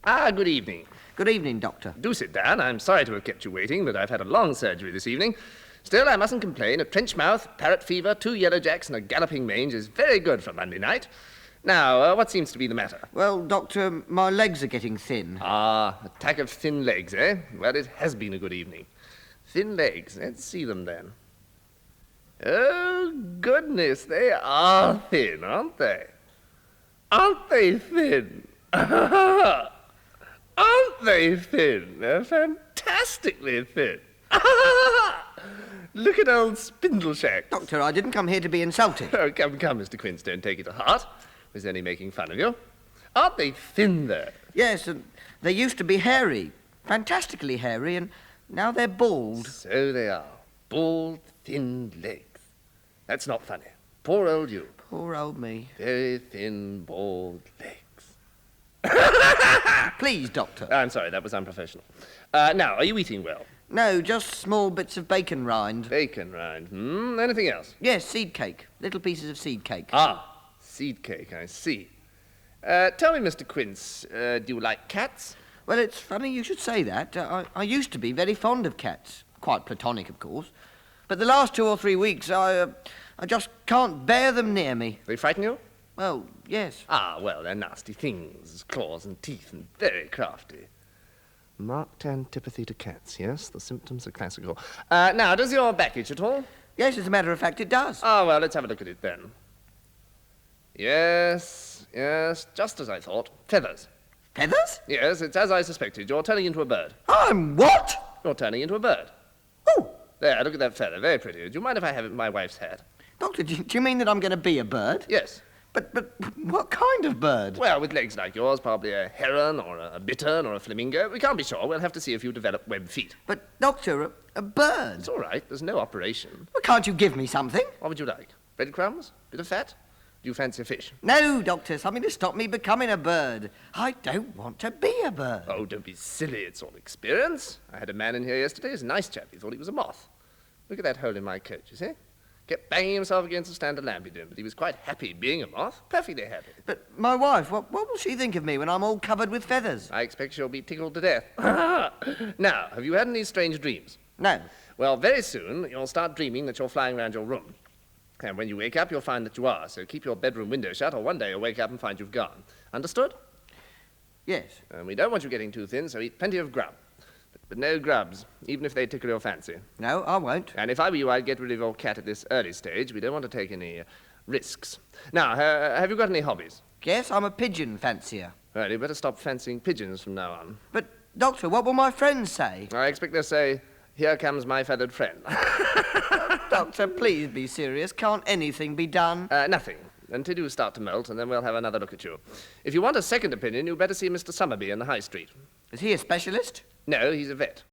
Good evening. Good evening, Doctor. Do sit down. I'm sorry to have kept you waiting, but I've had a long surgery this evening. Still, I mustn't complain. A trench mouth, parrot fever, 2 yellow jacks, and a galloping mange is very good for Monday night. Now, what seems to be the matter? Well, Doctor, my legs are getting thin. Attack of thin legs, eh? Well, it has been a good evening. Thin legs. Let's see them then. Oh, goodness, they are thin, aren't they? Aren't they thin? Aren't they thin? They're fantastically thin. Look at old Spindleshanks. Doctor, I didn't come here to be insulted. Oh, come, Mr. Quince, don't take it to heart. I was only making fun of you. Aren't they thin, though? Yes, and they used to be hairy, fantastically hairy, and now they're bald. So they are. Bald, thin legs. That's not funny. Poor old you. Poor old me. Very thin, bald legs. Please, Doctor. I'm sorry, that was unprofessional. Now, are you eating well? No, just small bits of bacon rind. Bacon rind. Anything else? Yes, seed cake. Little pieces of seed cake. Seed cake, I see. Tell me, Mr. Quince, do you like cats? Well, it's funny you should say that. I used to be very fond of cats. Quite platonic, of course. But the last 2 or 3 weeks, I just can't bear them near me. They frighten you? Well, yes. Well, they're nasty things. Claws and teeth and very crafty. Marked antipathy to cats, yes? The symptoms are classical. Now, does your back itch at all? Yes, as a matter of fact, it does. Well, let's have a look at it then. Yes, just as I thought. Feathers. Feathers? Yes, it's as I suspected. You're turning into a bird. I'm what? You're turning into a bird. Oh! There, look at that feather. Very pretty. Do you mind if I have it in my wife's hat? Doctor, do you mean that I'm going to be a bird? Yes. But what kind of bird? Well, with legs like yours, probably a heron or a bittern or a flamingo. We can't be sure. We'll have to see if you develop web feet. But, Doctor, a bird? It's all right. There's no operation. Well, can't you give me something? What would you like? Breadcrumbs? Bit of fat? Do you fancy a fish? No, Doctor, something to stop me becoming a bird. I don't want to be a bird. Oh, don't be silly. It's all experience. I had a man in here yesterday. He's a nice chap. He thought he was a moth. Look at that hole in my coat, you see? Kept banging himself against the stand of lamp he did, but he was quite happy being a moth. Perfectly happy. But my wife, what will she think of me when I'm all covered with feathers? I expect she'll be tickled to death. Now, have you had any strange dreams? No. Well, very soon you'll start dreaming that you're flying around your room. And when you wake up, you'll find that you are. So keep your bedroom window shut, or one day you'll wake up and find you've gone. Understood? Yes. And we don't want you getting too thin, so eat plenty of grub. But no grubs, even if they tickle your fancy. No, I won't. And if I were you, I'd get rid of your cat at this early stage. We don't want to take any risks. Now, have you got any hobbies? Yes, I'm a pigeon fancier. Well, you better stop fancying pigeons from now on. But, Doctor, what will my friends say? I expect they'll say, "Here comes my feathered friend." Doctor, please be serious. Can't anything be done? Nothing. Until you start to molt, and then we'll have another look at you. If you want a second opinion, you'd better see Mr. Summerby in the High Street. Is he a specialist? No, he's a vet.